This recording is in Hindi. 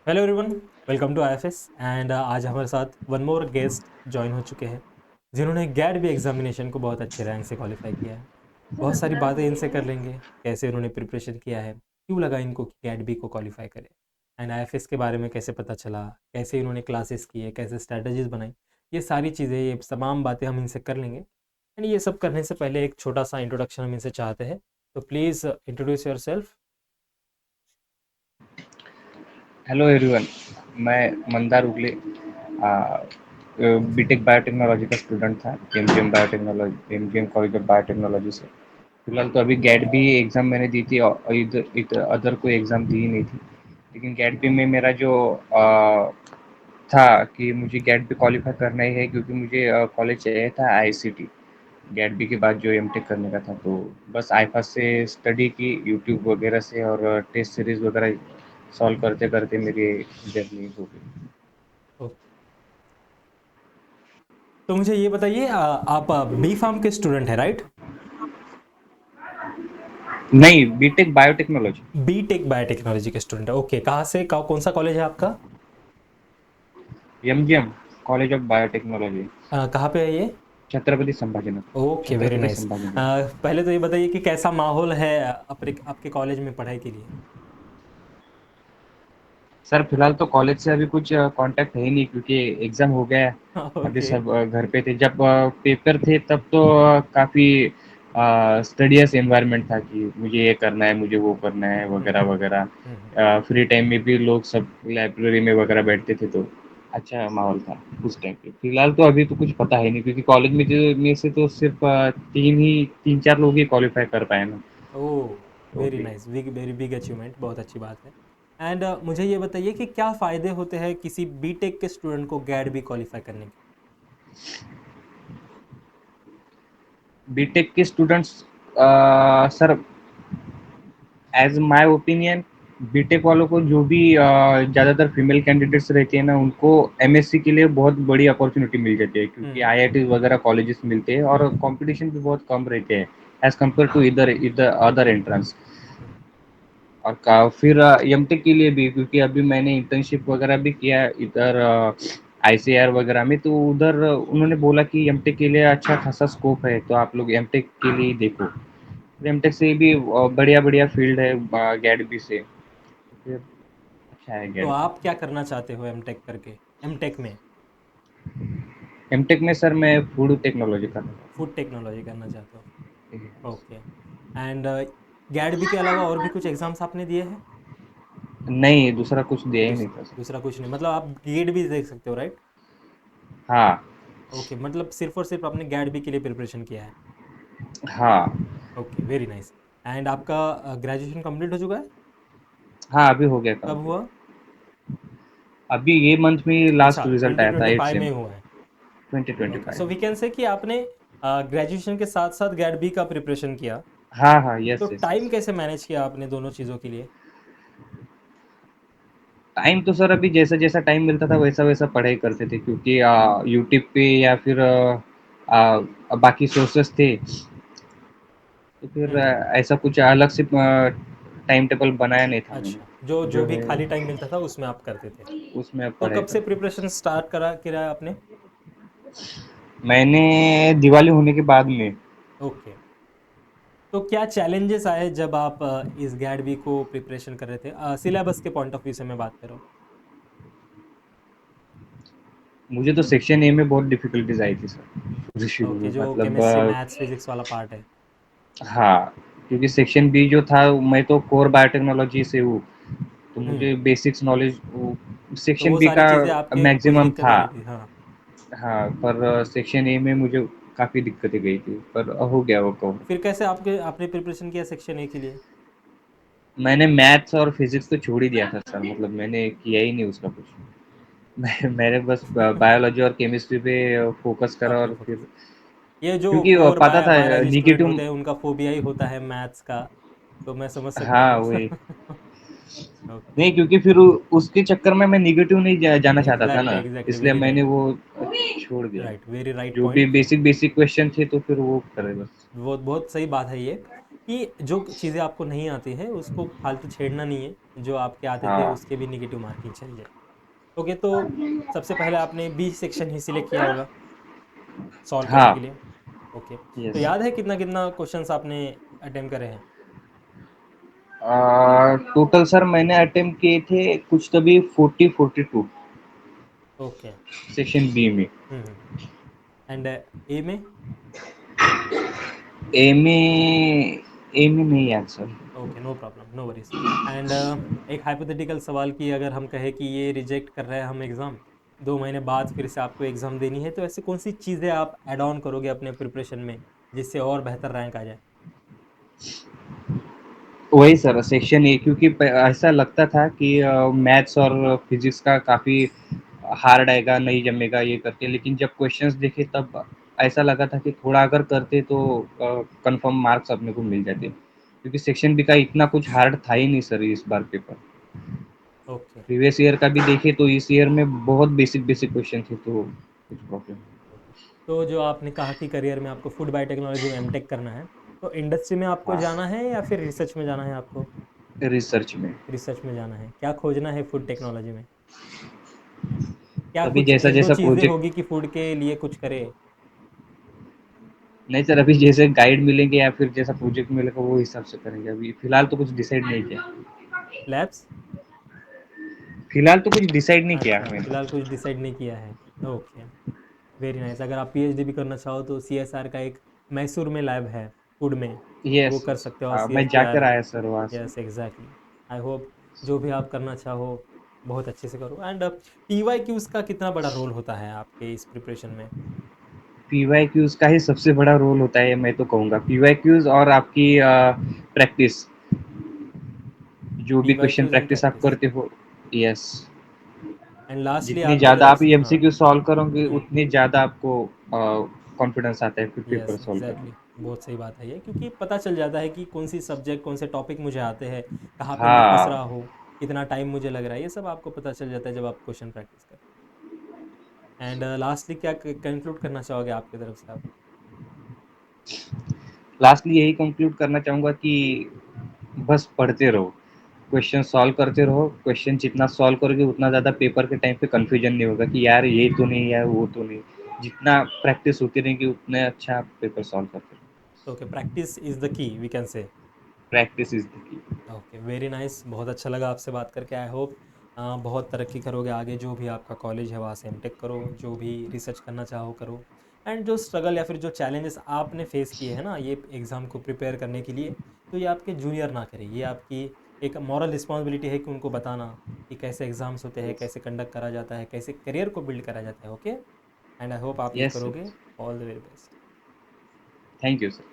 Hello everyone, welcome to IFS and आज हमारे साथ वन मोर गेस्ट ज्वाइन हो चुके हैं जिन्होंने गैट बी एग्जामिनेशन को बहुत अच्छे रैंक से क्वालिफाई किया है। बहुत सारी बातें इनसे कर लेंगे, कैसे उन्होंने प्रिपरेशन किया है, क्यों लगा इनको कि गैट बी को क्वालिफाई करें, एंड आईएफएस के बारे में कैसे पता चला, कैसे इन्होंने क्लासेस किए, कैसे स्ट्रैटेजीज बनाई। ये सारी चीज़ें, ये तमाम बातें हम इनसे कर लेंगे। एंड ये सब करने से पहले एक छोटा सा इंट्रोडक्शन हम इनसे चाहते हैं। तो please introduce your self. Hello everyone. मैं मंदार उगले बीटेक बायोटेक्नोलॉजी का स्टूडेंट था MGM biotechnology MGM college of biotechnology से। फिलहाल तो अभी गैट बी एग्ज़ाम मैंने दी थी और इधर अदर कोई एग्ज़ाम दी ही नहीं थी। लेकिन गैट बी में मेरा जो था कि मुझे गैट बी क्वालिफाई करना ही है, क्योंकि मुझे कॉलेज चाहिए था आईसीटी। गैट बी के बाद जो एमटेक करने का था, तो बस आईफा से स्टडी की यूट्यूब वगैरह से, और टेस्ट सीरीज वगैरह सॉल्व करते करते मेरी जर्नी हो गई। तो मुझे ये बताइए, आप बी फार्म के स्टूडेंट हैं, राइट? नहीं, B Tech biotechnology. B Tech biotechnology के स्टूडेंट है, ओके। कहाँ से, कौन सा कॉलेज है आपका? एमजीएम कॉलेज ऑफ बायोटेक्नोलॉजी, कहाँ पे है ये? Chhatrapati Sambhajinagar, okay, very Chhatrapati nice. Sambhajinagar. पहले तो ये बताइए कि कैसा माहौल है आपके कॉलेज में पढ़ाई के लिए? सर फिलहाल तो कॉलेज से अभी कुछ कांटेक्ट है ही नहीं, क्योंकि एग्जाम हो गया है। अभी ओके। सब घर पे थे। जब पेपर थे तब तो काफ़ी स्टडियस एनवायरनमेंट था कि मुझे ये करना है, मुझे वो करना है, वगैरह हम्म। वगैरह। हम्म। फ्री टाइम में भी लोग सब लाइब्रेरी में वगैरह बैठते थे, तो अच्छा माहौल था उस टाइम पे। फिलहाल तो अभी तो कुछ पता है नहीं, क्योंकि कॉलेज में जो में से तो सिर्फ तीन चार लोग ही क्वालिफाई कर पाए ना। ओह, तो वेरी अभी नाइस, वेरी बिग अचीवमेंट, बहुत अच्छी बात है। एंड मुझे ये बताइए कि क्या फ़ायदे होते हैं किसी बी टेक के स्टूडेंट को गैट बी क्वालिफाई करने के? बीटेक के students, sir as my opinion, B Tech वालों को जो भी ज़्यादातर फीमेल कैंडिडेट्स रहती है ना, उनको एमएससी के लिए बहुत बड़ी अपॉर्चुनिटी मिल जाती है, क्योंकि हम्म। आईआईटी वगैरह कॉलेजेस मिलते हैं और कंपटीशन भी बहुत कम रहते हैं एज कम्पेयर टू इधर इधर अदर एंट्रेंस। हम्म। और फिर एमटेक के लिए भी, क्योंकि अभी मैंने इंटर्नशिप वगैरह भी किया है इधर आईसीआर वगैरह में, तो उधर उन्होंने बोला कि एमटेक के लिए अच्छा खासा स्कोप है, तो आप लोग एमटेक के लिए ही देखो। एमटेक से भी बढ़िया बढ़िया फील्ड है गैट बी से, फिर अच्छा है तो गैट बी। आप क्या करना चाहते हो एमटेक करके, एमटेक में? एमटेक में सर मैं फूड टेक्नोलॉजी कर रहा फूड टेक्नोलॉजी करना चाहते हो? हूँ। ओके। एंड गैट बी के अलावा और भी कुछ एग्जाम्स आपने दिए हैं? नहीं, दूसरा कुछ दिया ही नहीं था सर। दूसरा कुछ नहीं, मतलब आप गेट भी देख सकते हो, राइट? हाँ। ओके, मतलब सिर्फ और सिर्फ आपने गैट बी के लिए प्रिपरेशन किया है। हाँ। Okay, very nice. एंड आपका ग्रेजुएशन कंप्लीट हो चुका है? हाँ, अभी हो गया कब हुआ? कंप्लीट। अभी ये मंथ में अच्छा, लास्ट रिजल्ट आया था, एट 2025 सेम। में हुआ है। Okay, so 2025। वी कैन से कि आपने ग्रेजुएशन के साथ साथ गैट बी का प्रिपरेशन किया। हाँ हाँ, तो यस यस टाइम यस। कैसे मैनेज किया आपने दोनों चीज़ों के लिए? टाइम तो सर अभी जैसा जैसा टाइम मिलता था वैसा वैसा पढ़ाई करते थे, क्योंकि यूट्यूब पे या फिर बाकी सोर्सेस थे, तो फिर हम्म। ऐसा कुछ अलग से टाइम टेबल बनाया नहीं था अच्छा, जो मैंने, जो जो भी है खाली टाइम मिलता था उसमें आप करते थे। उसमें अब तो पढ़ाई कब से करता प्रिपरेशन स्टार्ट करा किया आपने? हूँ। मैंने दिवाली होने के बाद में। ओके। तो क्या चैलेंजेस आए जब आप इस गैट बी को प्रिपरेशन कर रहे थे, सिलेबस के पॉइंट ऑफ व्यू से मैं बात कर रहा हूँ। मुझे तो सेक्शन ए में बहुत डिफिकल्टीज आई थी सर, शुरू शुरू ओके, में, जो मतलब केमिस्ट्री मैथ्स फिजिक्स वाला पार्ट है। हाँ, क्योंकि सेक्शन बी जो था, मैं तो कोर बायोटेक्नोलॉजी से हूँ, तो हम्म। मुझे बेसिक्स नॉलेज तो सेक्शन वो बी सारी का चीज़ें आपके कुछ मैक्सिमम दिक्कत था। आ रही थी, हाँ? हाँ, पर सेक्शन ए में मुझे काफ़ी दिक्कतें गई थी, पर हो गया वो कवर। फिर कैसे आपने प्रिपरेशन किया सेक्शन ए के लिए? मैंने मैथ्स और फिजिक्स तो छोड़ ही दिया था सर, मतलब मैंने किया ही नहीं उसका कुछ। मैंने बस बायोलॉजी और केमिस्ट्री पे फोकस करा, आपने और फोकस, फिर ये जो क्योंकि कोर पता था बायोलॉजी स्टूडेंट निगेटिव। होते हैं उनका फोबिया ही होता है मैथ्स का। तो मैं समझ सकता हाँ हूँ। वही। ओके। नहीं, क्योंकि फिर उसके चक्कर में मैं निगेटिव नहीं जाना चाहता था एग्जैक्टली ना, एग्जैक्टली, इसलिए वेरी मैंने राइट। वो छोड़ दिया। राइट, वेरी राइट जो भी पॉइंट। बेसिक बेसिक क्वेश्चन थे तो फिर वो करे बस। बहुत बहुत सही बात है ये। कि जो चीज़ें आपको नहीं आती है उसको फालतू छेड़ना नहीं है, जो आपके आते थे हाँ उसके भी नेगेटिव मार्किंग चल जाए। ओके, तो सबसे पहले आपने बी सेक्शन ही सिलेक्ट किया होगा सॉल्व करने के हाँ। लिए। ओके, तो यस। याद है कितना कितना क्वेश्चंस आपने अटेम्प्ट करे हैं? टोटल सर मैंने अटेम्प्ट किए थे कुछ तभी 40-42 ओके। सेक्शन बी में। एंड ए में? ए में नहीं याद sir. Okay, no problem, no worries. And एक हाइपोथेटिकल सवाल की अगर हम कहें कि ये रिजेक्ट कर रहे हैं हम एग्ज़ाम, 2 महीने बाद फिर से आपको एग्ज़ाम देनी है, तो ऐसी कौन सी चीज़ें आप ऐड ऑन करोगे अपने प्रिपरेशन में जिससे और बेहतर रैंक आ जाए? वही सर सेक्शन ए, क्योंकि ऐसा लगता था कि मैथ्स और फिजिक्स का काफ़ी हार्ड आएगा, नहीं जमेगा ये करके, लेकिन जब क्वेश्चंस देखे तब ऐसा लगा था कि थोड़ा अगर करते तो कंफर्म मार्क्स अपने को मिल जाते, क्योंकि सेक्शन बी का इतना कुछ हार्ड था ही नहीं सर इस बार पेपर। ओके। प्रीवियस ईयर का भी देखे तो इस ईयर में बहुत बेसिक बेसिक क्वेश्चन थे, तो कुछ प्रॉब्लम। तो जो आपने कहा कि करियर में आपको फूड बायोटेक्नोलॉजी में एमटेक करना है, तो इंडस्ट्री में आपको हाँ, जाना है या फिर रिसर्च में जाना है आपको? रिसर्च में। रिसर्च में जाना है। क्या खोजना है फूड टेक्नोलॉजी में? क्या अभी कुछ जैसा एक दो जैसा चीज़ें प्रोजेक्ट, होगी कि फूड के लिए कुछ करे? नहीं सर अभी जैसे गाइड मिलेंगे या फिर जैसा प्रोजेक्ट मिलेगा वो हिसाब से करेंगे, अभी फिलहाल तो कुछ डिसाइड नहीं किया। लैब्स? फिलहाल तो कुछ डिसाइड नहीं किया अच्छा, मैंने। फिलहाल कुछ डिसाइड नहीं किया है। Okay, very nice. अगर आप पीएचडी भी करना चाहो तो सीएसआर का एक मैसूर में लैब है फूड में, वो यस कर यस, सकते हो। और हाँ मैं जाकर सीएफटीआर, आया सर वहाँ से। Yes exactly. आई होप जो भी आप करना चाहो बहुत अच्छे से करो। एंड टीवाई क्यूज का कितना बड़ा रोल होता है आपके इस प्रिपरेशन में? पीवाई क्यूज का ही सबसे बड़ा रोल होता है, मैं तो कहूँगा पीवाई क्यूज और आपकी प्रैक्टिस, जो भी TY question Qs and practice आप प्रैक्टिस। करते हो। यस। एंड लास्टली जितनी आपकी ज़्यादा तरफ आप से हाँ। एमसीक्यू सॉल्व करोगे उतनी ज़्यादा आपको कॉन्फिडेंस आता है फिर पेपर यस सॉल्व करने एग्जैक्टली, बहुत सही बात है ये, क्योंकि पता चल जाता है कि कौन सी सब्जेक्ट कौन से टॉपिक मुझे आते हैं, कहाँ में। पे मैं फंस हाँ। रहा हूँ, कितना टाइम मुझे लग रहा है, ये सब आपको पता चल जाता है जब आप क्वेश्चन प्रैक्टिस करते हैं। एंड लास्टली क्या कंक्लूड करना चाहोगे आपकी तरफ से आप? लास्टली यही कंक्लूड करना चाहूँगा कि बस पढ़ते रहो, क्वेश्चन सॉल्व करते रहो, क्वेश्चन जितना सॉल्व करोगे उतना ज़्यादा पेपर के टाइम पे कंफ्यूजन नहीं होगा कि यार ये तो नहीं यार वो तो नहीं। जितना प्रैक्टिस होती रहेगी उतने अच्छा आप पेपर सॉल्व करते रहो। Okay, practice is the key we can say. Practice is the key. Okay, very nice, बहुत अच्छा लगा आपसे बात करके। आई होप बहुत तरक्की करोगे आगे, जो भी आपका कॉलेज है वहाँ से एमटेक करो, जो भी रिसर्च करना चाहो करो। एंड जो स्ट्रगल या फिर जो चैलेंजेस आपने फेस किए हैं ना ये एग्ज़ाम को प्रिपेयर करने के लिए, तो ये आपके जूनियर ना करें, ये आपकी एक मॉरल रिस्पॉन्सिबिलिटी है कि उनको बताना कि कैसे एग्ज़ाम्स होते हैं, कैसे कंडक्ट करा जाता है, कैसे करियर को बिल्ड करा जाता है। ओके, एंड आई होप आप ये यस। करोगे। All the very best. Thank you sir.